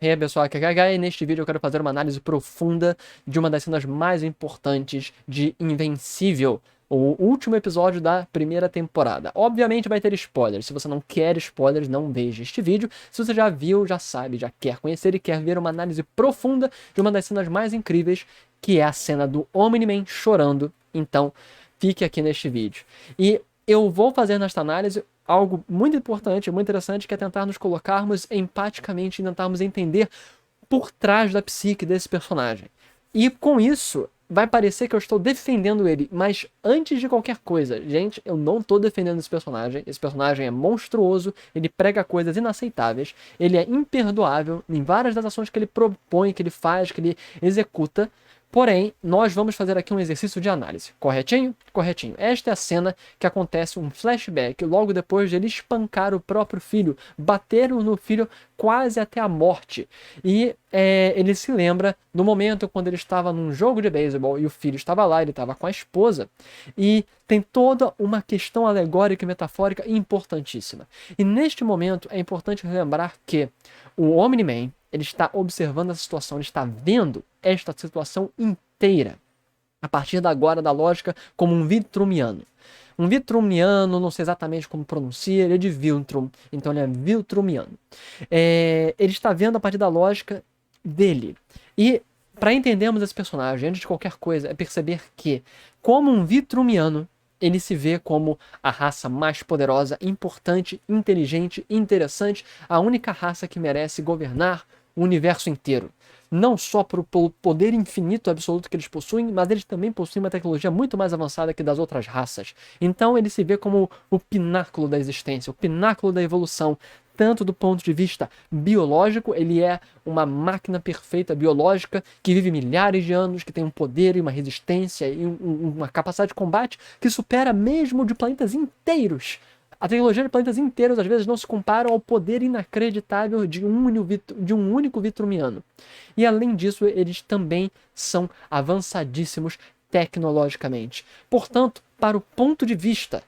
E aí pessoal, aqui é HH e neste vídeo eu quero fazer uma análise profunda de uma das cenas mais importantes de Invencível, o último episódio da primeira temporada. Obviamente vai ter spoilers, se você não quer spoilers, não veja este vídeo. Se você já viu, já sabe, já quer conhecer e quer ver uma análise profunda de uma das cenas mais incríveis, que é a cena do Omni-Man chorando, então fique aqui neste vídeo. E eu vou fazer nesta análise algo muito importante, muito interessante, que é tentar nos colocarmos empaticamente e tentarmos entender por trás da psique desse personagem. E com isso, vai parecer que eu estou defendendo ele, mas antes de qualquer coisa, gente, eu não estou defendendo esse personagem. Esse personagem é monstruoso, ele prega coisas inaceitáveis, ele é imperdoável em várias das ações que ele propõe, que ele faz, que ele executa. Porém, nós vamos fazer aqui um exercício de análise, corretinho? Corretinho. Esta é a cena que acontece um flashback logo depois de ele espancar o próprio filho, bater no filho quase até a morte. E ele se lembra do momento quando ele estava num jogo de beisebol e o filho estava lá, ele estava com a esposa. E tem toda uma questão alegórica e metafórica importantíssima. E neste momento é importante lembrar que o Omni-Man, ele está observando essa situação, ele está vendo esta situação inteira, a partir da agora da lógica, como um Vitrumiano. Um Vitrumiano, não sei exatamente como pronuncia, ele é de Viltrum, então ele é Viltrumiano. Ele está vendo a partir da lógica dele. E para entendermos esse personagem, antes de qualquer coisa, é perceber que, como um Vitrumiano, ele se vê como a raça mais poderosa, importante, inteligente, interessante, a única raça que merece governar o universo inteiro. Não só pelo poder infinito absoluto que eles possuem, mas eles também possuem uma tecnologia muito mais avançada que das outras raças. Então ele se vê como o pináculo da existência, o pináculo da evolução. Tanto do ponto de vista biológico, ele é uma máquina perfeita biológica que vive milhares de anos, que tem um poder e uma resistência e uma capacidade de combate que supera mesmo de planetas inteiros. A tecnologia de planetas inteiros às vezes não se compara ao poder inacreditável de um único Vitrumiano. E além disso, eles também são avançadíssimos tecnologicamente. Portanto, para o ponto de vista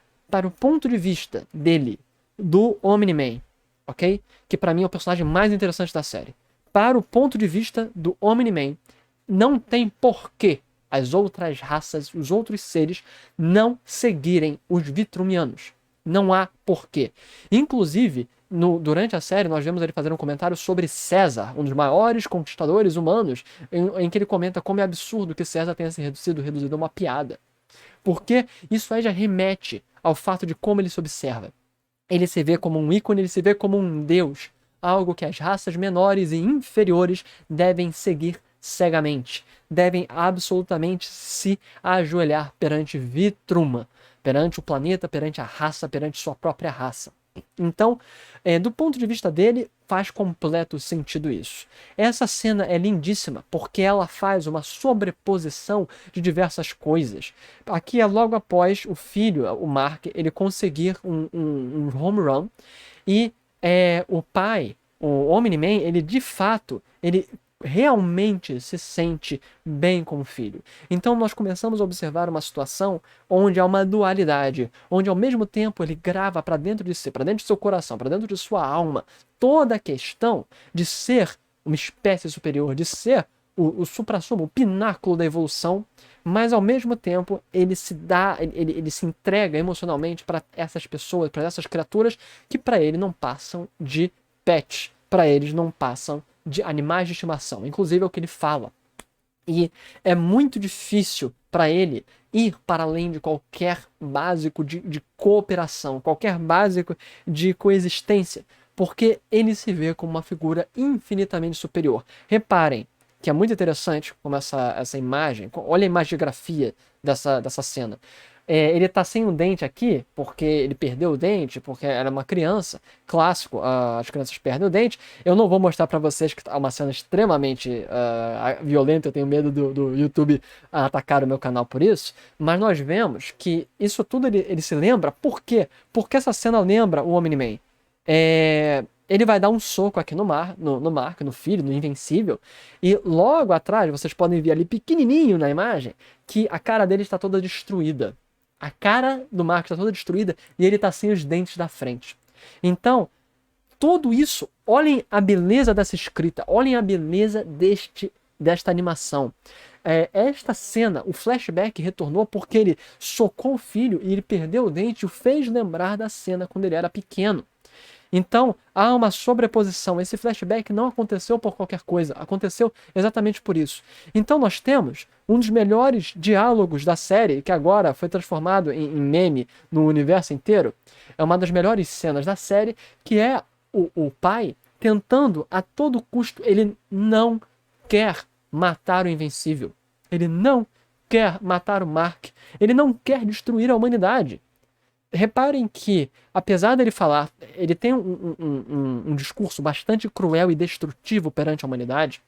dele, do Omni-Man, ok? Que para mim é o personagem mais interessante da série. Para o ponto de vista do Omni-Man, não tem porquê as outras raças, os outros seres, não seguirem os Vitrumianos. Não há porquê. Inclusive, durante a série, nós vemos ele fazer um comentário sobre César, um dos maiores conquistadores humanos, em que ele comenta como é absurdo que César tenha sido reduzido a uma piada. Porque isso aí já remete ao fato de como ele se observa. Ele se vê como um ícone, ele se vê como um deus, algo que as raças menores e inferiores devem seguir cegamente, devem absolutamente se ajoelhar perante Vitruma, perante o planeta, perante a raça, perante sua própria raça. Então, do ponto de vista dele, faz completo sentido isso. Essa cena é lindíssima porque ela faz uma sobreposição de diversas coisas. Aqui é logo após o filho, o Mark, ele conseguir um home run e o pai, o Omni-Man, ele de fato, ele realmente se sente bem com o filho. Então nós começamos a observar uma situação onde há uma dualidade, onde ao mesmo tempo ele grava para dentro de si, para dentro de seu coração, para dentro de sua alma, toda a questão de ser uma espécie superior, de ser o suprassumo, o pináculo da evolução, mas ao mesmo tempo ele se entrega emocionalmente para essas pessoas, para essas criaturas que para ele não passam de pets, para eles não passam de animais de estimação, inclusive é o que ele fala. E é muito difícil para ele ir para além de qualquer básico de cooperação, qualquer básico de coexistência, porque ele se vê como uma figura infinitamente superior. Reparem que é muito interessante como essa imagem, olha a imagigrafia dessa cena. Ele tá sem um dente aqui, porque ele perdeu o dente, porque era uma criança. Clássico, as crianças perdem o dente. Eu não vou mostrar pra vocês que é uma cena extremamente violenta, eu tenho medo do YouTube atacar o meu canal por isso. Mas nós vemos que isso tudo ele se lembra. Por quê? Porque essa cena lembra o Omni-Man. Ele vai dar um soco aqui no Mark, no filho, no Invencível. E logo atrás, vocês podem ver ali pequenininho na imagem, que a cara dele está toda destruída. A cara do Mark está toda destruída e ele está sem os dentes da frente. Então, tudo isso, olhem a beleza dessa escrita, olhem a beleza desta animação. Esta cena, o flashback retornou porque ele socou o filho e ele perdeu o dente e o fez lembrar da cena quando ele era pequeno. Então, há uma sobreposição. Esse flashback não aconteceu por qualquer coisa, aconteceu exatamente por isso. Então, nós temos um dos melhores diálogos da série, que agora foi transformado em meme no universo inteiro. É uma das melhores cenas da série, que é o pai tentando a todo custo. Ele não quer matar o Invencível. Ele não quer matar o Mark. Ele não quer destruir a humanidade. Reparem que, apesar dele falar, ele tem um discurso bastante cruel e destrutivo perante a humanidade,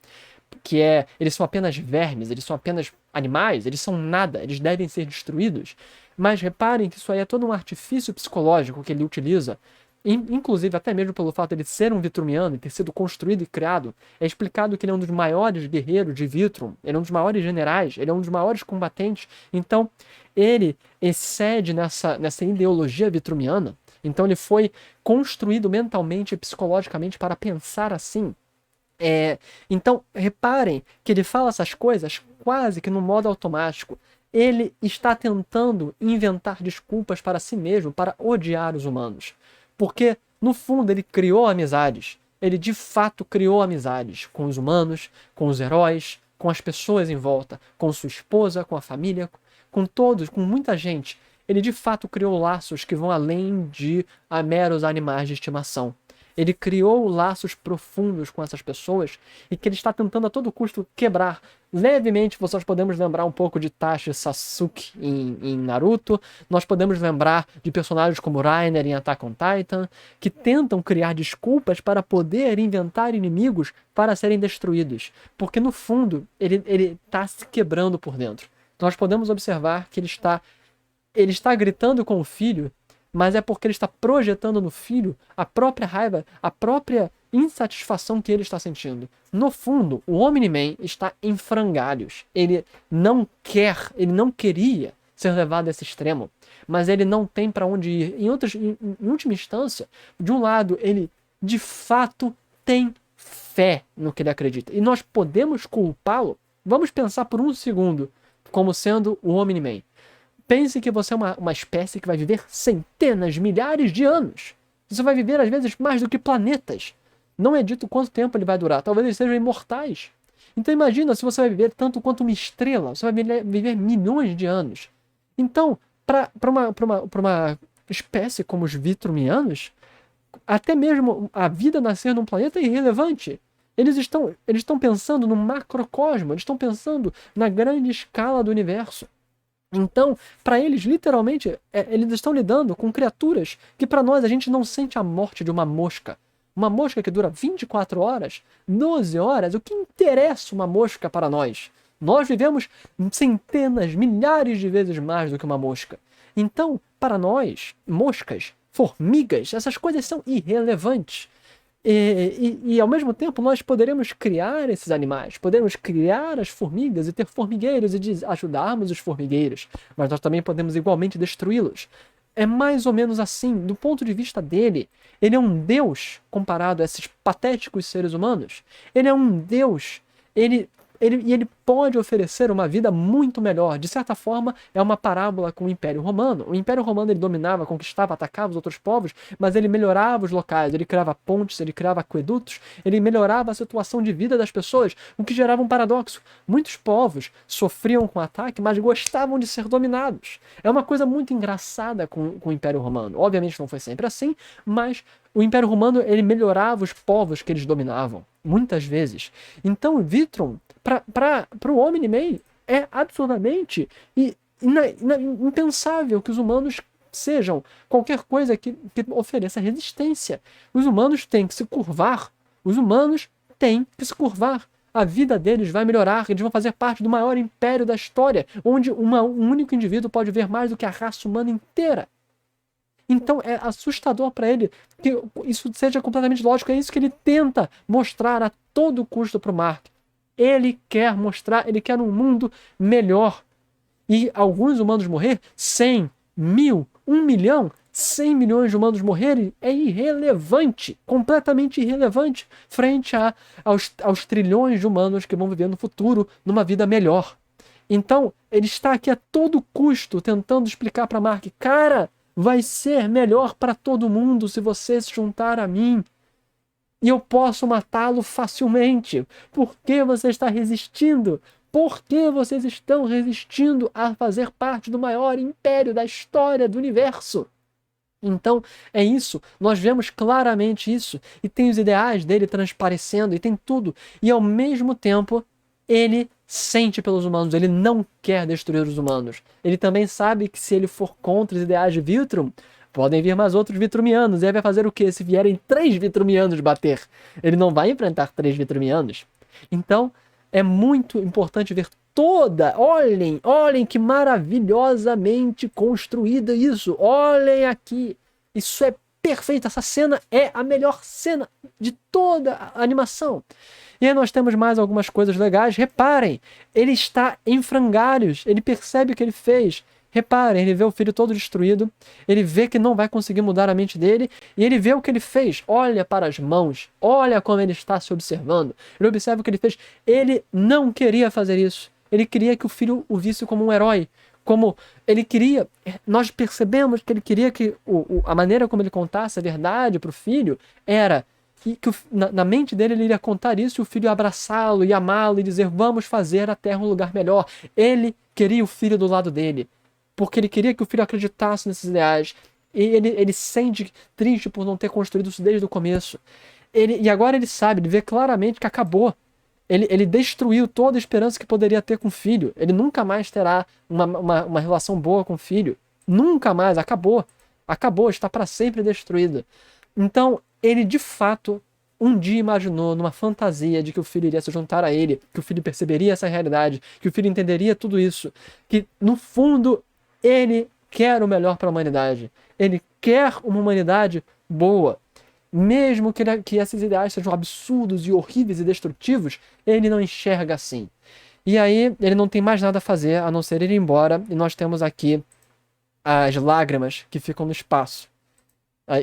que eles são apenas vermes, eles são apenas animais, eles são nada, eles devem ser destruídos. Mas reparem que isso aí é todo um artifício psicológico que ele utiliza, inclusive até mesmo pelo fato de ele ser um vitrumiano e ter sido construído e criado. É explicado que ele é um dos maiores guerreiros de Vitrum, ele é um dos maiores generais, ele é um dos maiores combatentes. Então, ele excede nessa ideologia vitrumiana. Então, ele foi construído mentalmente e psicologicamente para pensar assim. Então, reparem que ele fala essas coisas quase que no modo automático. Ele está tentando inventar desculpas para si mesmo, para odiar os humanos. Porque, no fundo, ele criou amizades. Ele, de fato, criou amizades com os humanos, com os heróis, com as pessoas em volta, com sua esposa, com a família, com todos, com muita gente. Ele, de fato, criou laços que vão além de meros animais de estimação. Ele criou laços profundos com essas pessoas e que ele está tentando a todo custo quebrar. Levemente, nós podemos lembrar um pouco de Tachi Sasuke em Naruto. Nós podemos lembrar de personagens como Reiner em Attack on Titan, que tentam criar desculpas para poder inventar inimigos para serem destruídos. Porque, no fundo, ele está se quebrando por dentro. Nós podemos observar que ele está gritando com o filho, mas é porque ele está projetando no filho a própria raiva, a própria insatisfação que ele está sentindo. No fundo, o Omni-Man está em frangalhos. Ele não queria ser levado a esse extremo, mas ele não tem para onde ir. Em última instância, de um lado, ele de fato tem fé no que ele acredita. E nós podemos culpá-lo. Vamos pensar por um segundo como sendo o Omni-Man. Pense que você é uma espécie que vai viver centenas, milhares de anos. Você vai viver, às vezes, mais do que planetas. Não é dito quanto tempo ele vai durar. Talvez eles sejam imortais. Então imagina se você vai viver tanto quanto uma estrela. Você vai viver milhões de anos. Então, para uma espécie como os vitrumianos, até mesmo a vida nascer num planeta é irrelevante. Eles estão pensando no macrocosmo. Eles estão pensando na grande escala do universo. Então, para eles, literalmente, eles estão lidando com criaturas que para nós a gente não sente a morte de uma mosca. Uma mosca que dura 24 horas, 12 horas, o que interessa uma mosca para nós? Nós vivemos centenas, milhares de vezes mais do que uma mosca. Então, para nós, moscas, formigas, essas coisas são irrelevantes. E ao mesmo tempo nós poderemos criar esses animais, podemos criar as formigas e ter formigueiros e ajudarmos os formigueiros, mas nós também podemos igualmente destruí-los. É mais ou menos assim, do ponto de vista dele, ele é um deus comparado a esses patéticos seres humanos. Ele é um deus, ele pode oferecer uma vida muito melhor. De certa forma, é uma parábola com o Império Romano. O Império Romano ele dominava, conquistava, atacava os outros povos, mas ele melhorava os locais, ele criava pontes, ele criava aquedutos, ele melhorava a situação de vida das pessoas, o que gerava um paradoxo. Muitos povos sofriam com ataque, mas gostavam de ser dominados. É uma coisa muito engraçada com o Império Romano. Obviamente não foi sempre assim, mas o Império Romano ele melhorava os povos que eles dominavam, muitas vezes. Então, Vitrum, para o Omni-Man, é absurdamente impensável que os humanos sejam qualquer coisa que ofereça resistência. Os humanos têm que se curvar. Os humanos têm que se curvar. A vida deles vai melhorar, eles vão fazer parte do maior império da história, onde um único indivíduo pode ver mais do que a raça humana inteira. Então é assustador para ele que isso seja completamente lógico. É isso que ele tenta mostrar a todo custo para o Mark. Ele quer mostrar, ele quer um mundo melhor. E alguns humanos morrer, 100, 1000, 1 milhão, 100 milhões de humanos morrerem é irrelevante, completamente irrelevante, frente aos trilhões de humanos que vão viver no futuro numa vida melhor. Então, ele está aqui a todo custo tentando explicar para Mark, cara, vai ser melhor para todo mundo se você se juntar a mim. E eu posso matá-lo facilmente. Por que você está resistindo? Por que vocês estão resistindo a fazer parte do maior império da história do universo? Então, é isso. Nós vemos claramente isso. E tem os ideais dele transparecendo, e tem tudo. E ao mesmo tempo, ele sente pelos humanos. Ele não quer destruir os humanos. Ele também sabe que se ele for contra os ideais de Viltrum, podem vir mais outros Vitrumianos. E ele vai fazer o quê? Se vierem 3 Vitrumianos bater, ele não vai enfrentar 3 Vitrumianos. Então, é muito importante ver toda... Olhem que maravilhosamente construída isso. Olhem aqui. Isso é perfeito. Essa cena é a melhor cena de toda a animação. E aí nós temos mais algumas coisas legais. Reparem, ele está em frangalhos. Ele percebe o que ele fez. Reparem, ele vê o filho todo destruído, ele vê que não vai conseguir mudar a mente dele, e ele vê o que ele fez. Olha para as mãos, olha como ele está se observando. Ele observa o que ele fez. Ele não queria fazer isso. Ele queria que o filho o visse como um herói. Como ele queria, nós percebemos que ele queria que a maneira como ele contasse a verdade para o filho era que na mente dele ele iria contar isso e o filho ia abraçá-lo e amá-lo e dizer, vamos fazer a Terra um lugar melhor. Ele queria o filho do lado dele. Porque ele queria que o filho acreditasse nesses ideais. E ele sente triste por não ter construído isso desde o começo. E agora ele sabe, ele vê claramente que acabou. Ele destruiu toda a esperança que poderia ter com o filho. Ele nunca mais terá uma relação boa com o filho. Nunca mais, acabou. Acabou, está para sempre destruído. Então, ele de fato, um dia imaginou numa fantasia de que o filho iria se juntar a ele, que o filho perceberia essa realidade, que o filho entenderia tudo isso. Que, no fundo, ele quer o melhor para a humanidade. Ele quer uma humanidade boa. Mesmo que esses ideais sejam absurdos e horríveis e destrutivos, ele não enxerga assim. E aí, ele não tem mais nada a fazer a não ser ir embora. E nós temos aqui as lágrimas que ficam no espaço.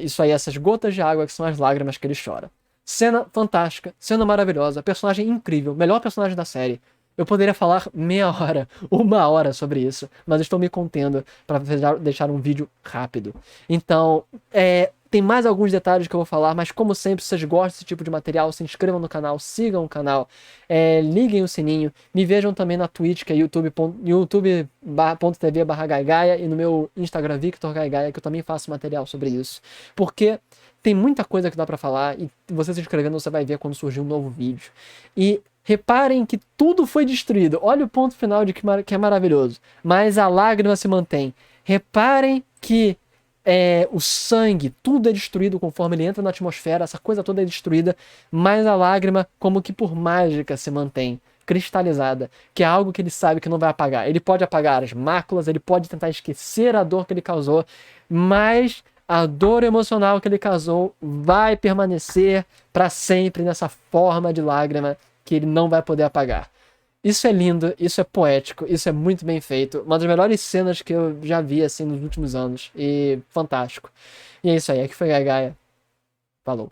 Isso aí, essas gotas de água que são as lágrimas que ele chora. Cena fantástica, cena maravilhosa, personagem incrível, melhor personagem da série. Eu poderia falar meia hora, 1 hora sobre isso, mas estou me contendo para deixar um vídeo rápido. Então, tem mais alguns detalhes que eu vou falar, mas como sempre, se vocês gostam desse tipo de material, se inscrevam no canal, sigam o canal, liguem o sininho, me vejam também na Twitch, que é youtube.tv/gaigaia, e no meu Instagram, Victor Gaigaia, que eu também faço material sobre isso. Porque tem muita coisa que dá para falar, e você se inscrevendo, você vai ver quando surgir um novo vídeo. E reparem que tudo foi destruído. Olha o ponto final de que é maravilhoso. Mas a lágrima se mantém. Reparem que o sangue, tudo é destruído conforme ele entra na atmosfera. Essa coisa toda é destruída. Mas a lágrima, como que por mágica, se mantém cristalizada. Que é algo que ele sabe que não vai apagar. Ele pode apagar as máculas, ele pode tentar esquecer a dor que ele causou. Mas a dor emocional que ele causou vai permanecer para sempre nessa forma de lágrima que ele não vai poder apagar. Isso é lindo, isso é poético, isso é muito bem feito. Uma das melhores cenas que eu já vi assim nos últimos anos. E fantástico. E é isso aí, aqui foi Gaigaia. Falou.